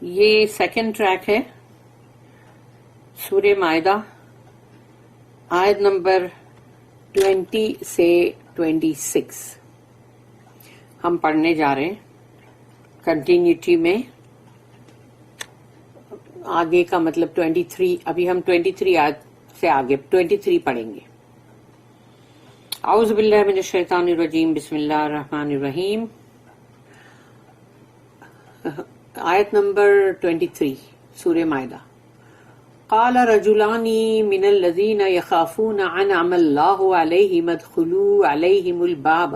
یہ second track ہے سورہ مائدہ، آیت نمبر 20 سے 26 ہم پڑھنے جا رہے ہیں کنٹینیوٹی میں. آگے کا مطلب 23، ابھی ہم 23 آیت سے آگے 23 پڑھیں گے. اعوذ باللہ من الشیطان الرجیم، بسم اللہ الرحمن الرحیم. آیت نمبر 23 سورہ مائدہ. قال رجلان من الذین یخافون انعم اللہ علیہم ادخلوا علیہم الباب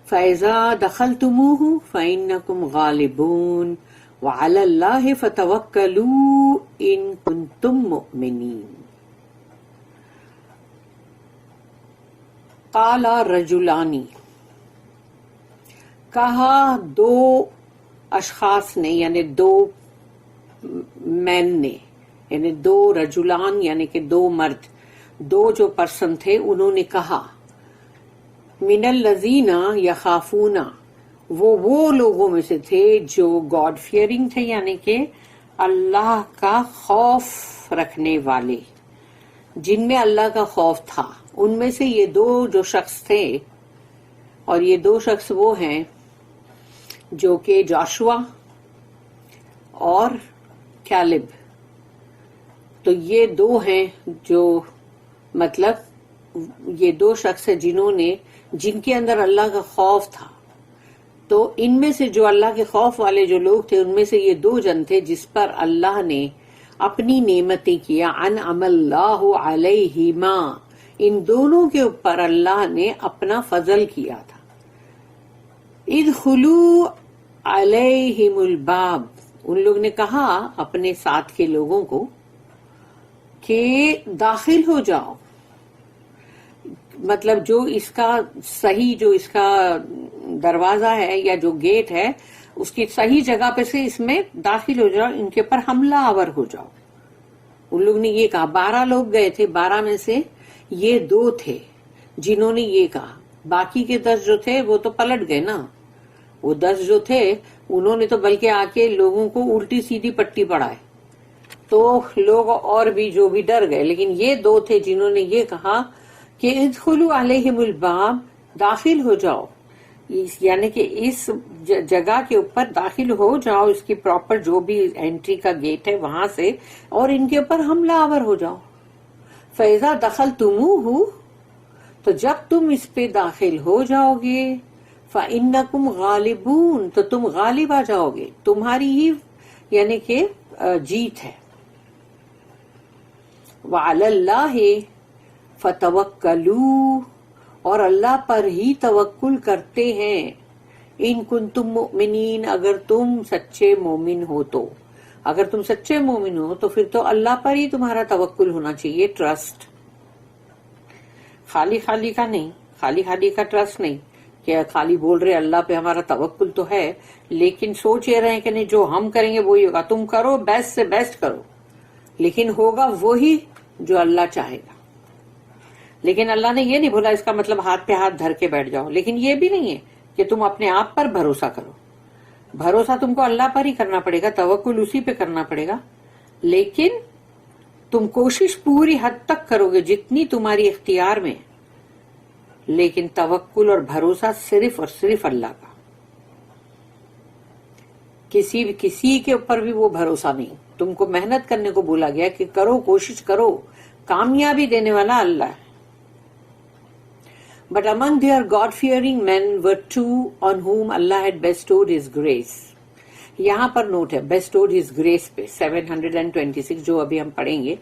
فإذا دخلتموه فإنکم غالبون وعلی اللہ فتوکلوا ان کنتم مؤمنین. قال رجلانی، کہا دو اشخاص نے، یعنی دو مین نے، یعنی دو رجلان یعنی کہ دو مرد، دو جو پرسن تھے، انہوں نے کہا من الذین یخافون، وہ لوگوں میں سے تھے جو گاڈ فیئرنگ تھے، یعنی کہ اللہ کا خوف رکھنے والے، جن میں اللہ کا خوف تھا. ان میں سے یہ دو جو شخص تھے، اور یہ دو شخص وہ ہیں جو کہ جاشوا اور کیلب. تو یہ دو ہیں جو مطلب یہ دو شخص ہیں جن کے اندر اللہ کا خوف تھا. تو ان میں سے جو اللہ کے خوف والے جو لوگ تھے، ان میں سے یہ دو جن تھے جس پر اللہ نے اپنی نعمتیں کیا. انعم اللہ علیہما، ان دونوں کے اوپر اللہ نے اپنا فضل کیا تھا. ادخلوا علیہم الباب، ان لوگ نے کہا اپنے ساتھ کے لوگوں کو کہ داخل ہو جاؤ، مطلب جو اس کا صحیح، جو اس کا دروازہ ہے یا جو گیٹ ہے، اس کی صحیح جگہ پہ سے اس میں داخل ہو جاؤ، ان کے پر حملہ آور ہو جاؤ. ان لوگ نے یہ کہا. 12 لوگ گئے تھے، 12 میں سے یہ دو تھے جنہوں نے یہ کہا. باقی کے 10 جو تھے وہ تو پلٹ گئے نا. وہ 10 جو تھے انہوں نے تو بلکہ آ کے لوگوں کو الٹی سیدھی پٹی پڑھائے، تو لوگ اور بھی جو بھی ڈر گئے. لیکن یہ دو تھے جنہوں نے یہ کہا کہ ادخلوا علیہم الباب، داخل ہو جاؤ، یعنی کہ اس جگہ کے اوپر داخل ہو جاؤ، اس کی پراپر جو بھی انٹری کا گیٹ ہے وہاں سے، اور ان کے اوپر حملہ آور ہو جاؤ. فَإِذَا دَخَلْتُمُوهُ، تو جب تم اس پہ داخل ہو جاؤ گے، فَإِنَّكُمْ غَالِبُونَ، تو تم غالب آ جاؤ گے، تمہاری ہی یعنی کہ جیت ہے. وَعَلَى اللَّهِ فَتَوَكَّلُوا، اور اللہ پر ہی توکل کرتے ہیں. ان کنتم مؤمنین، اگر تم سچے مومن ہو تو. اگر تم سچے مومن ہو تو پھر تو اللہ پر ہی تمہارا توکل ہونا چاہیے، ٹرسٹ. خالی خالی کا نہیں، خالی خالی کا ٹرسٹ نہیں کہ خالی بول رہے اللہ پہ ہمارا توکل تو ہے، لیکن سوچ یہ رہے کہ نہیں جو ہم کریں گے وہی ہوگا. تم کرو، بیسٹ سے بیسٹ کرو، لیکن ہوگا وہی جو اللہ چاہے گا. لیکن اللہ نے یہ نہیں بولا اس کا مطلب ہاتھ پہ ہاتھ دھر کے بیٹھ جاؤ. لیکن یہ بھی نہیں ہے کہ تم اپنے آپ پر بھروسہ کرو. بھروسہ تم کو اللہ پر ہی کرنا پڑے گا، توکل اسی پہ کرنا پڑے گا. لیکن تم کوشش پوری حد تک کرو گے جتنی تمہاری اختیار میں، لیکن توکل اور بھروسہ صرف اور صرف اللہ کا. کسی کے اوپر بھی وہ بھروسہ نہیں. تم کو محنت کرنے کو بولا گیا کہ کرو، کوشش کرو، کامیابی دینے والا اللہ ہے. But among their God-fearing men were two on whom Allah had bestowed His grace. یہاں پر نوٹ ہے bestowed His grace پہ 726 جو ابھی ہم پڑھیں گے.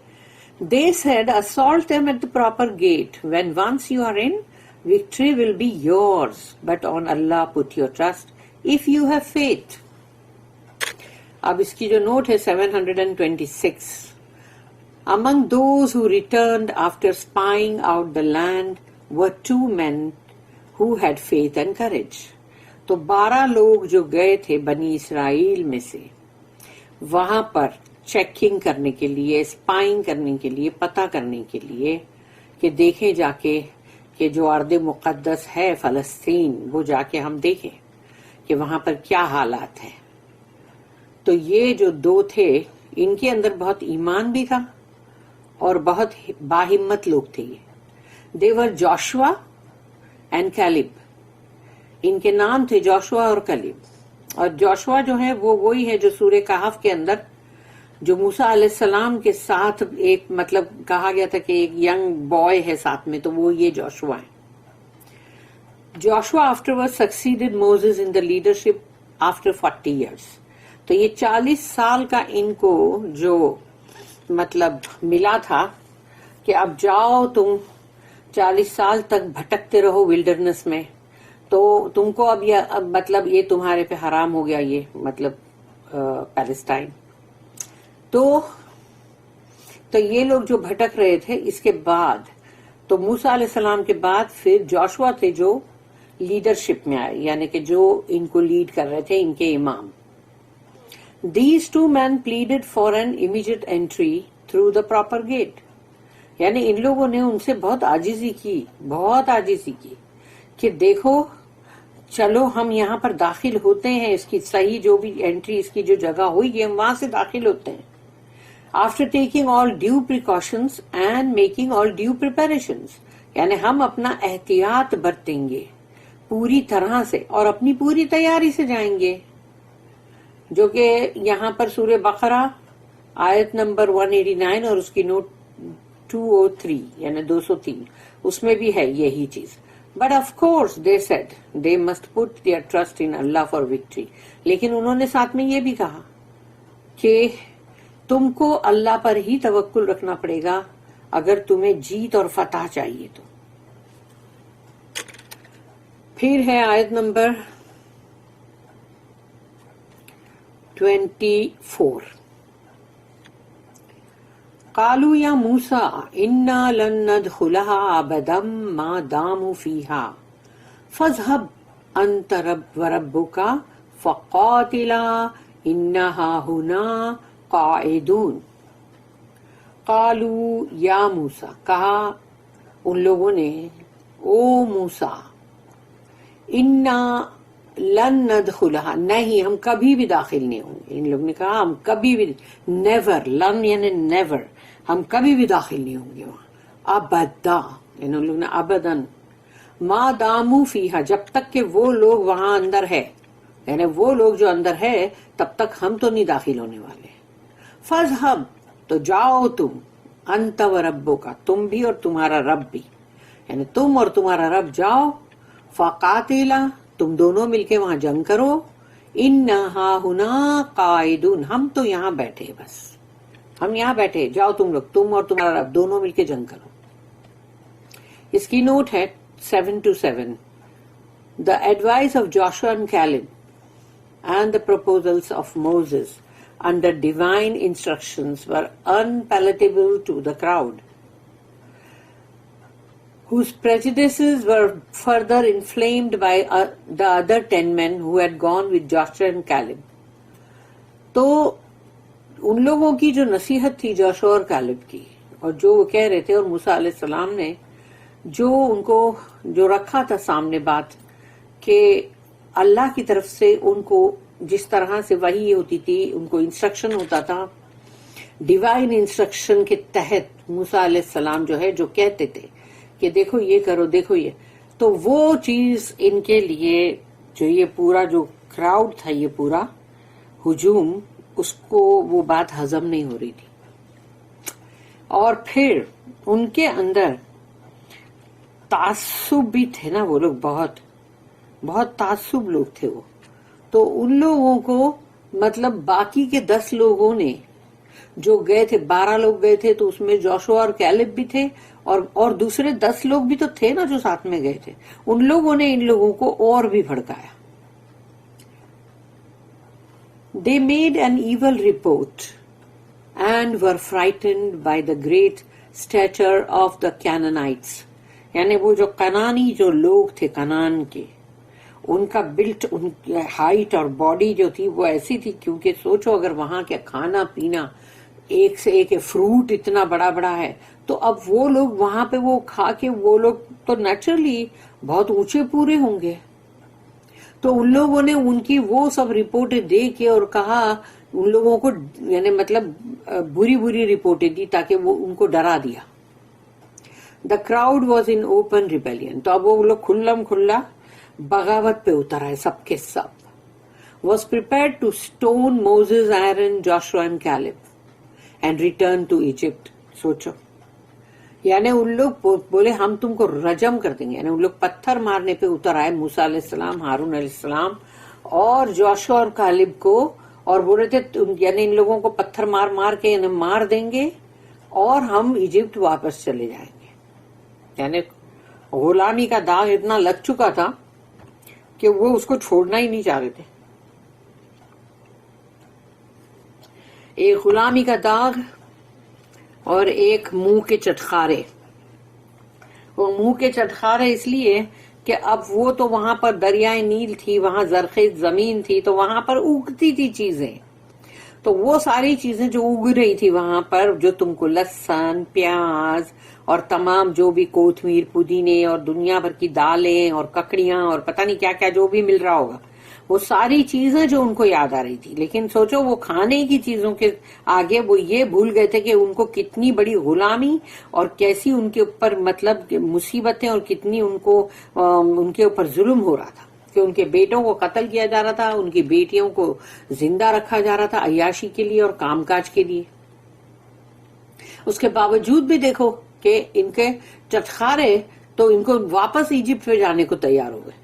They said, assault them at the proper gate. When once you are in, victory will be yours. But on Allah put your trust if you have faith. اب اس کی جو نوٹ ہے 726. Among those who returned after spying out the land were 2 men who had faith and courage. تو 12 لوگ جو گئے تھے بنی اسرائیل میں سے وہاں پر چیکنگ کرنے کے لیے، اسپائنگ کرنے کے لیے، پتہ کرنے کے لیے کہ دیکھیں جا کے کہ جو ارض مقدس ہے فلسطین، وہ جا کے ہم دیکھیں کہ وہاں پر کیا حالات ہیں. تو یہ جو دو تھے ان کے اندر بہت ایمان بھی تھا اور بہت باہمت لوگ تھے. یہ دیور جوشوا اینڈ کیلب. ان کے نام تھے جوشوا اور کیلب. اور جوشوا جو ہے وہ وہی ہے جو سورہ کہف کے اندر جو موسیٰ علیہ السلام کے ساتھ ایک مطلب کہا گیا تھا کہ ایک ینگ بوائے ہے ساتھ میں, تو وہ یہ جوشوا ہے. Joshua afterwards succeeded Moses in the leadership after 40 years. تو یہ 40 سال کا ان کو جو مطلب ملا تھا کہ اب جاؤ تم 40 سال تک بھٹکتے رہو ولڈرنس میں, تو تم کو اب مطلب یہ تمہارے پہ حرام ہو گیا یہ مطلب پیلسٹائن. تو یہ لوگ جو بھٹک رہے تھے اس کے بعد تو موسیٰ علیہ السلام کے بعد پھر جوشوا تھے جو لیڈرشپ میں آئے, یعنی کہ جو ان کو لیڈ کر رہے تھے ان کے امام. These two men pleaded for an immediate entry through the proper gate. یعنی ان لوگوں نے ان سے بہت عاجزی کی کہ دیکھو چلو ہم یہاں پر داخل ہوتے ہیں, اس کی صحیح جو بھی انٹری اس کی جو جگہ ہوئی ہے ہم وہاں سے داخل ہوتے ہیں. After taking all due precautions and making all due preparations. یعنی ہم اپنا احتیاط برتیں گے پوری طرح سے اور اپنی پوری تیاری سے جائیں گے, جو کہ یہاں پر سورہ بقرہ آیت نمبر 189 اور اس کی نوٹ 203 یعنی 203 اس میں بھی ہے یہی چیز. But of course they said they must put their trust in Allah for victory. لیکن انہوں نے ساتھ میں یہ بھی کہا کہ تم کو اللہ پر ہی توکل رکھنا پڑے گا اگر تمہیں جیت اور فتح چاہیے تو. پھر ہے آیت نمبر 24. قالوا یا موسیٰ انا لن ندخلها ابدا ما داموا فيها فاذهب انت وربك فقاتلا انها هنا قاعدون. قالوا یا موسیٰ, کہا ان لوگوں نے او موسیٰ, انا لن ندخلها, نہیں ہم کبھی بھی داخل نہیں ہوں گے. ان لوگوں نے کہا ہم کبھی بھی, نیور, لن یعنی نیور, ہم کبھی بھی داخل نہیں ہوں گے وہاں. ابدا یعنی ان لوگوں نے ابدن, ما دامو فیہا, جب تک کہ وہ لوگ وہاں اندر ہے, یعنی وہ لوگ جو اندر ہے تب تک ہم تو نہیں داخل ہونے والے. فاذہب, تو جاؤ تم, انت و ربک, تم بھی اور تمہارا رب بھی, یعنی تم اور تمہارا رب جاؤ, فقاتلا, تم دونوں مل کے وہاں جنگ کرو, انہا ہنا قاعدون, ہم تو یہاں بیٹھے, بس ہم یہاں بیٹھے, جاؤ تم لوگ, تم اور تمہارا رب دونوں مل کے جنگ کرو. اس کی نوٹ ہے 7-7. The advice of Joshua and Caleb and the proposals of Moses under divine instructions were unpalatable to the crowd, whose prejudices were further inflamed by the other 10 men who had gone with Joshua and Caleb. تو ان لوگوں کی جو نصیحت تھی Joshua اور کیلب کی, اور جو وہ کہہ رہے تھے, اور موسیٰ علیہ السلام نے جو ان کو جو رکھا تھا سامنے بات کہ اللہ کی طرف سے ان کو جس طرح سے وحی ہوتی تھی, ان کو انسٹرکشن ہوتا تھا, ڈیوائن انسٹرکشن کے تحت موسیٰ علیہ السلام جو ہے جو کہتے تھے کہ دیکھو یہ کرو, دیکھو یہ, تو وہ چیز ان کے لیے جو یہ پورا جو کراؤڈ تھا, یہ پورا ہجوم, اس کو وہ بات ہضم نہیں ہو رہی تھی. اور پھر ان کے اندر تعصب بھی تھے نا, وہ لوگ بہت بہت تعصب لوگ تھے وہ. تو ان لوگوں کو مطلب باقی کے 10 لوگوں نے جو گئے تھے, 12 لوگ گئے تھے, تو اس میں جوشوا اور کیلب بھی تھے, اور دوسرے 10 لوگ بھی تو تھے نا جو ساتھ میں گئے تھے. ان لوگوں نے ان لوگوں کو اور بھی بھڑکایا. They made an evil report and were frightened by the great stature of the Canaanites. یعنی وہ جو کنانی جو لوگ تھے کنان کے, ان کا بلٹ, ان کی ہائٹ اور باڈی جو تھی وہ ایسی تھی, کیونکہ سوچو اگر وہاں کے کھانا پینا ایک سے ایک, فروٹ اتنا بڑا بڑا ہے, تو اب وہ لوگ وہاں پہ وہ کھا کے وہ لوگ تو نیچرلی بہت اونچے پورے ہوں گے. تو ان لوگوں نے ان کی وہ سب رپورٹیں دے کے اور کہا ان لوگوں کو یعنی مطلب بری بری رپورٹیں دی تاکہ وہ ان کو ڈرا دیا. The crowd was in open rebellion. تو اب وہ لوگ کھلم کھلا بغاوت پہ اتر آئے سب کے سب. was prepared to stone Moses, Aaron, Joshua and Caleb and return to Egypt. سوچو یعنی ان لوگ بولے ہم تم کو رجم کر دیں گے. یعنی ان لوگ پتھر مارنے پہ اتر آئے موسیٰ علیہ السلام, ہارون علیہ السلام اور جوشوا اور کالب کو, اور بول رہے تھے یعنی ان لوگوں کو پتھر مار مار کے یعنی مار دیں گے اور ہم ایجپٹ واپس چلے جائیں گے. یعنی غلامی کا داغ اتنا لگ چکا تھا کہ وہ اس کو چھوڑنا ہی نہیں چاہ رہے تھے. ایک غلامی کا داغ اور ایک منہ کے چٹخارے. وہ منہ کے چٹخارے اس لیے کہ اب وہ تو وہاں پر دریائے نیل تھی, وہاں زرخیز زمین تھی, تو وہاں پر اگتی تھی چیزیں. تو وہ ساری چیزیں جو اگ رہی تھی وہاں پر, جو تم کو لہسن, پیاز اور تمام جو بھی کوتمیر, پودینے اور دنیا بھر کی دالیں اور ککڑیاں اور پتہ نہیں کیا کیا جو بھی مل رہا ہوگا, وہ ساری چیزیں جو ان کو یاد آ رہی تھی. لیکن سوچو وہ کھانے کی چیزوں کے آگے وہ یہ بھول گئے تھے کہ ان کو کتنی بڑی غلامی اور کیسی ان کے اوپر مطلب مصیبتیں اور کتنی ان کے اوپر ظلم ہو رہا تھا کہ ان کے بیٹوں کو قتل کیا جا رہا تھا, ان کی بیٹیوں کو زندہ رکھا جا رہا تھا عیاشی کے لیے اور کام کاج کے لیے. اس کے باوجود بھی دیکھو کہ ان کے چٹخارے تو ان کو واپس ایجپٹ پہ جانے کو تیار ہو گئے.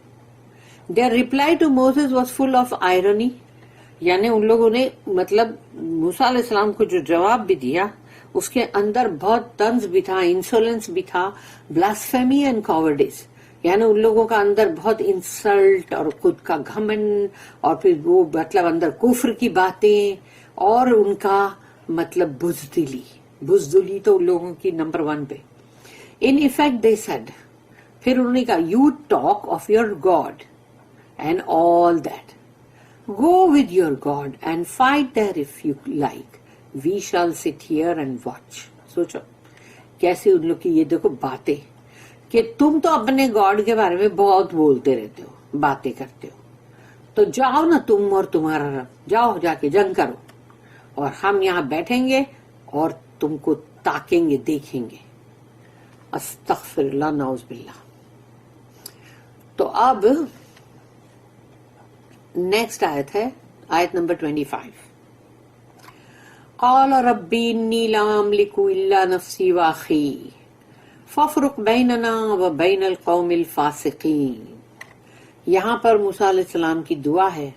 Their reply to Moses was full of irony. یعنی ان لوگوں نے مطلب موسیٰ علیہ السلام کو جو جواب بھی دیا اس کے اندر بہت طنز بھی تھا, انسولنس بھی تھا, blasphemy and cowardice. یعنی ان لوگوں کا اندر بہت انسلٹ اور خود کا گھمنڈ اور پھر وہ مطلب اندر کفر کی باتیں اور ان کا مطلب بزدلی تو ان لوگوں کی نمبر 1 پہ. In effect they said, پھر انہوں نے کہا you talk of your God and all that. Go with your God and fight there if you like. We shall sit here and watch. سوچو کیسے ان لوگ کی یہ دیکھو باتیں کہ تم تو اپنے گاڈ کے بارے میں بہت بولتے رہتے ہو, باتیں کرتے ہو, تو جاؤ نا تم اور تمہارا رب, جاؤ جا کے جنگ کرو اور ہم یہاں بیٹھیں گے اور تم کو تاکیں گے, دیکھیں گے. استغفر اللہ, نعوذ باللہ. تو اب نیکسٹ آیت ہے آیت نمبر 25. قال ربی انی لا املک الا نفسی واخی فافرق بیننا وبین القوم الفاسقین. یہاں پر موسیٰ علیہ السلام کی دعا ہے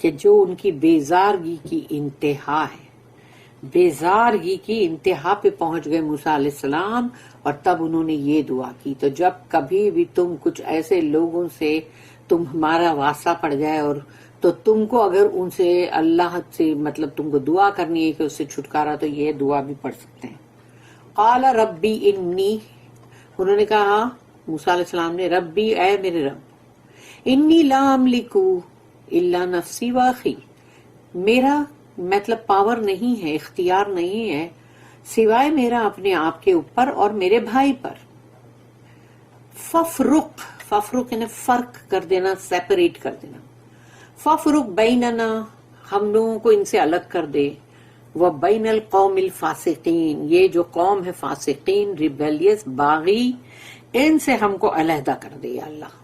کہ جو ان کی بیزارگی کی انتہا ہے, بیزارگی کی انتہا پہ پہنچ گئے موسیٰ علیہ السلام, اور تب انہوں نے یہ دعا کی. تو جب کبھی بھی تم کچھ ایسے لوگوں سے تم ہمارا واسطہ پڑ جائے اور تو تم کو اگر ان سے اللہ سے مطلب تم کو دعا کرنی ہے کہ اس سے چھٹکارا, تو یہ دعا بھی پڑھ سکتے ہیں. قال ربی انی, انہوں نے کہا موسیٰ علیہ السلام نے, ربی اے میرے رب, انی لا املک الا نفسی واخی, میرا مطلب پاور نہیں ہے, اختیار نہیں ہے سوائے میرا اپنے آپ کے اوپر اور میرے بھائی پر. ففرق یعنی فرق کر دینا, سیپریٹ کر دینا. ففرق بیننا, ہم لوگوں کو ان سے الگ کر دے. وہ بین القوم الفاسقین, یہ جو قوم ہے فاسقین, ریبیلیس, باغی, ان سے ہم کو علیحدہ کر دے یا اللہ.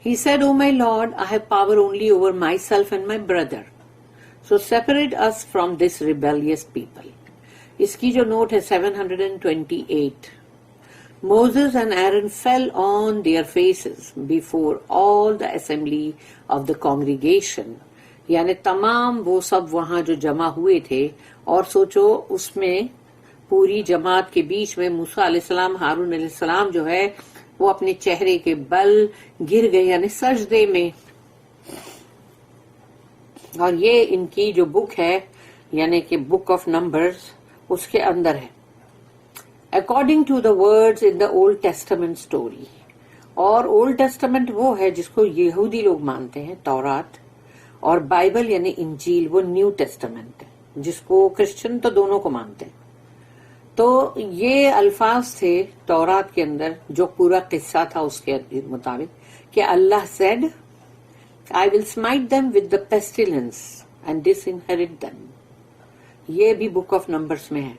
He said, O my Lord, I have power only over myself and my brother. So separate us from this rebellious people. اس کی جو نوٹ ہے 728. Moses and Aaron fell on their faces before all the assembly of the congregation. یعنی تمام وہ سب وہاں جو جمع ہوئے تھے, اور سوچو اس میں پوری جماعت کے بیچ میں موسیٰ علیہ السلام, ہارون علیہ السلام جو ہے وہ اپنے چہرے کے بل گر گئے, یعنی سجدے میں. اور یہ ان کی جو بک ہے یعنی کہ بک آف نمبرز, اس کے اندر ہے according to the words in the Old Testament story. اور اولڈ ٹیسٹمنٹ وہ ہے جس کو یہودی لوگ مانتے ہیں, تورات, اور بائبل یعنی انجیل وہ نیو ٹیسٹمنٹ ہے جس کو کرسچن تو دونوں کو مانتے ہیں. تو یہ الفاظ تھے تورات کے اندر جو پورا قصہ تھا اس کے مطابق کہ اللہ said, I will smite them with the pestilence and disinherit them. یہ بھی بک آف نمبرز میں ہے،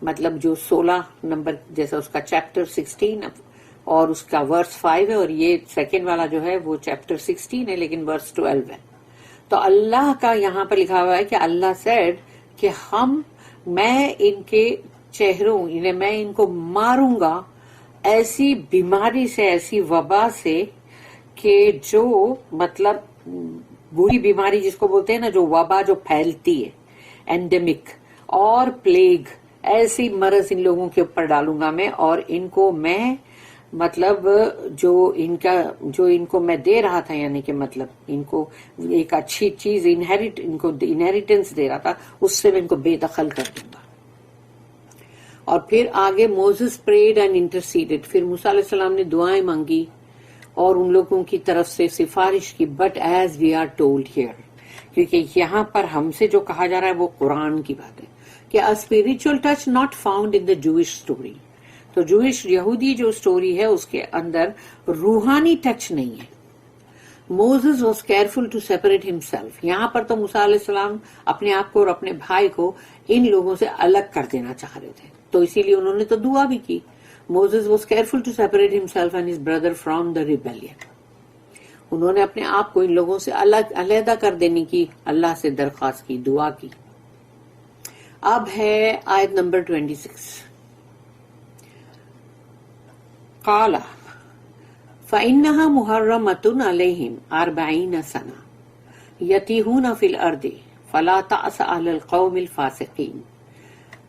مطلب جو 16 نمبر جیسا اس کا چیپٹر 16 اور اس کا ورس 5 ہے، اور یہ سیکنڈ والا جو ہے وہ چیپٹر 16 ہے لیکن ورس 12 ہے. تو اللہ کا یہاں پر لکھا ہوا ہے کہ اللہ سیڈ کہ میں ان کے چہروں میں ان کو ماروں گا ایسی بیماری سے، ایسی وبا سے کہ جو مطلب بری بیماری جس کو بولتے ہیں نا، جو وبا جو پھیلتی ہے، اینڈیمک اور پلیگ، ایسی مرض ان لوگوں کے اوپر ڈالوں گا میں، اور ان کو میں مطلب جو ان کو میں دے رہا تھا، یعنی کہ مطلب ان کو ایک اچھی چیز ان کو انہیریٹنس دے رہا تھا، اس سے میں ان کو بے دخل کر دوں گا. اور پھر آگے موزس پریڈ اینڈ انٹرسیڈڈ، پھر موسیٰ علیہ السلام نے دعائیں مانگی اور ان لوگوں کی طرف سے سفارش کی. But as we are told here, کیونکہ یہاں پر ہم سے جو کہا جا رہا ہے وہ قرآن کی بات ہے کہ a spiritual touch not found in the Jewish story. تو یہودی جو سٹوری ہے اس کے اندر روحانی ٹچ نہیں ہے. Moses was careful to separate himself. یہاں پر تو موسیٰ علیہ السلام اپنے آپ کو اور اپنے بھائی کو ان لوگوں سے الگ کر دینا چاہ رہے تھے، تو اسی لیے انہوں نے تو دعا بھی کی. Moses was careful to separate himself and his brother from the rebellion. انہوں نے اپنے آپ کو ان لوگوں سے علیحدہ کر دینے کی اللہ سے درخواست کی، دعا کی. اب ہے آیت نمبر 26. قال فإنها محرمة عليهم 40 سنة يتيهون في الأرض فلا تأس على القوم الفاسقين.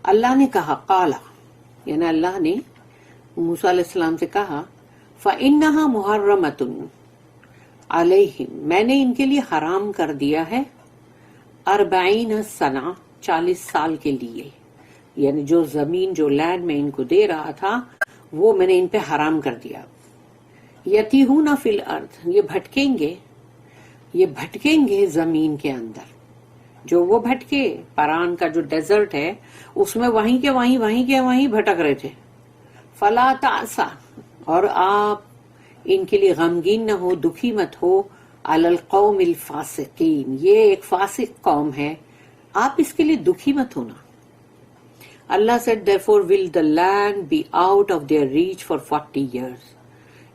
اللہ نے کہا، قال یعنی اللہ نے موسیٰ علیہ السلام سے کہا، فإنها محرمة علیہم، میں نے ان کے لیے حرام کر دیا ہے 40 سنہ، 40 سال کے لیے، یعنی جو زمین جو لینڈ میں ان کو دے رہا تھا وہ میں نے ان پہ حرام کر دیا. یتیہون فی الارض، یہ بھٹکیں گے زمین کے اندر. جو وہ بھٹکے، پران کا جو ڈیزرٹ ہے اس میں وہیں کے وہیں بھٹک رہے تھے. فلا تعسا، اور آپ ان کے لیے غمگین نہ ہو، دکھی مت ہو، علی القوم الفاسقین، یہ ایک فاسق قوم ہے، آپ اس کے لیے دکھی مت ہونا. Allah said, therefore will the land be out of their reach for 40 years.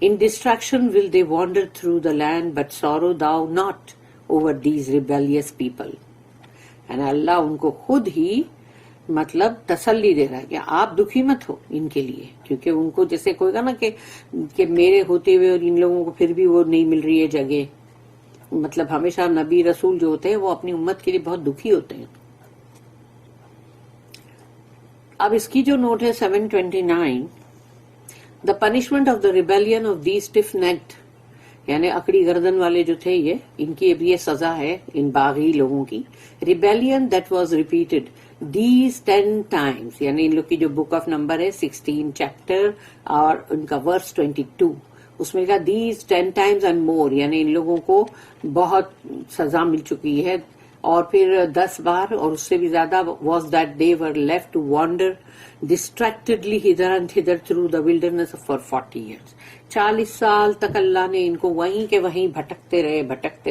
In distraction will they wander through the land, but sorrow thou not over these rebellious people. And Allah ان کو خود ہی مطلب تسلی دے رہا ہے کہ آپ دکھی مت ہو ان کے لیے، کیونکہ ان کو جیسے کوئی کہا نا کہ میرے ہوتے ہوئے اور ان لوگوں کو پھر بھی وہ نہیں مل رہی ہے جگہ. مطلب ہمیشہ نبی رسول جو ہوتے ہیں وہ اپنی امت کے لیے بہت دکھی ہوتے ہیں. اب اس کی جو نوٹ ہے 729، the punishment of the rebellion of the stuff naked, یعنی اکڑی گردن والے جو تھے ان کی اب یہ سزا ہے ان باغی لوگوں کی. Rebellion that was repeated these 10 times، یعنی ان لوگ کی جو بک آف نمبر ہے 16 چیپٹر اور ان کا ورس 22، اس میں کہا دیز 10 times اینڈ مور، یعنی ان لوگوں کو بہت سزا مل چکی ہے. اور پھر 10 بار اور اس سے بھی زیادہ، was that they were left to wander distractedly hither and hither through the wilderness for 40 years. 40 سال تک اللہ نے ان کو وہیں کے وہیں بھٹکتے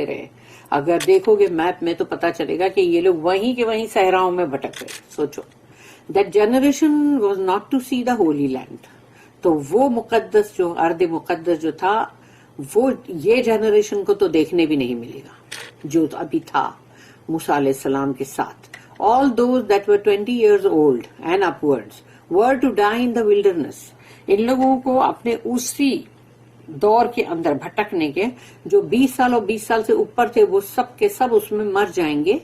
رہے. اگر دیکھو گے میپ میں تو پتا چلے گا کہ یہ لوگ وہیں کے وہیں صحراؤں میں بھٹک رہے. سوچو، that generation was not to see the holy land. تو وہ مقدس جو ارض مقدس جو تھا، وہ یہ جنریشن کو تو دیکھنے بھی نہیں ملے گا جو ابھی تھا موسیٰ علیہ السلام کے ساتھ. All those that were 20 years old and upwards were to die in the wilderness. ان لوگوں کو اپنے اسی دور کے اندر بھٹکنے کے، جو 20 سال اور 20 سال سے اوپر تھے وہ سب کے سب اس میں مر جائیں گے.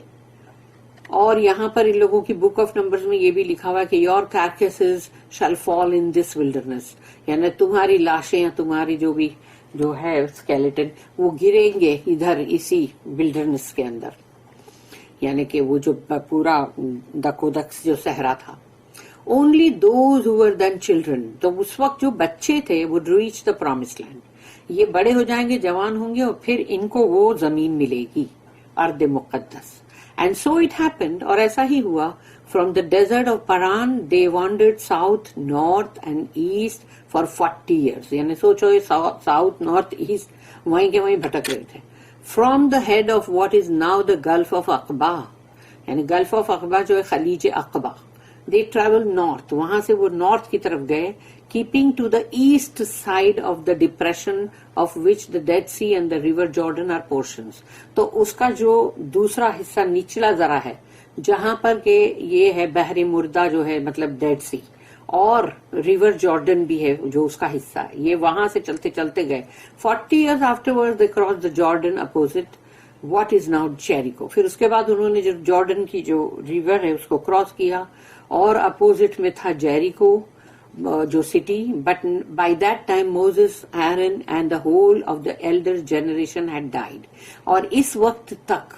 اور یہاں پر ان لوگوں کی بک آف نمبرز میں یہ بھی لکھا ہوا ہے کہ your carcasses shall fall in this wilderness، یعنی تمہاری لاشیں، تمہاری جو ہے اسکیلیٹن، وہ گریں گے ادھر اسی ولڈرنس کے اندر، یعنی کہ وہ جو پورا دکودکس جو صحرا تھا. Only those who were then children، تو اس وقت جو بچے تھے وہ reach the promised land. یہ بڑے ہو جائیں گے، جوان ہوں گے، اور پھر ان کو وہ زمین ملے گی، ارض مقدس. And so it happened, اور ایسا ہی ہوا, from the desert of Paran they wandered south, north and east for 40 years. یعنی سوچو یہ south, north, east وہیں کے وہیں بھٹک رہے تھے. From the head of what is now the Gulf of Aqaba, یعنی Gulf of Aqaba جو ہے خلیج عقبہ, they traveled north, وہاں سے وہ north کی طرف گئے, keeping to the east side of the depression of which the Dead Sea and the River Jordan are portions. تو اس کا جو دوسرا حصہ نچلا ذرا ہے جہاں پر کہ یہ ہے بحر مردہ جو ہے مطلب ڈیڈ سی, اور ریور جارڈن بھی ہے جو اس کا حصہ ہے, یہ وہاں سے چلتے چلتے گئے. 40 years afterwards they crossed the Jordan opposite what is now Jericho. پھر اس کے بعد انہوں نے جو جارڈن کی جو ریور ہے اس کو کراس کیا, اور اپوزٹ میں تھا جیریکو جو city. But by that time Moses, Aaron and the whole of the elder generation had died. اور اس وقت تک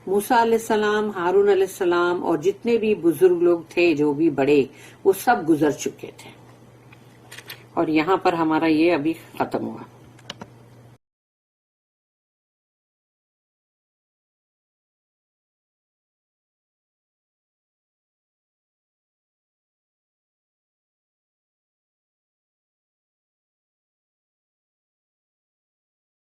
موسیٰ علیہ السلام, ہارون علیہ السلام اور جتنے بھی بزرگ لوگ تھے جو بھی بڑے, وہ سب گزر چکے تھے. اور یہاں پر ہمارا یہ ابھی ختم ہوا.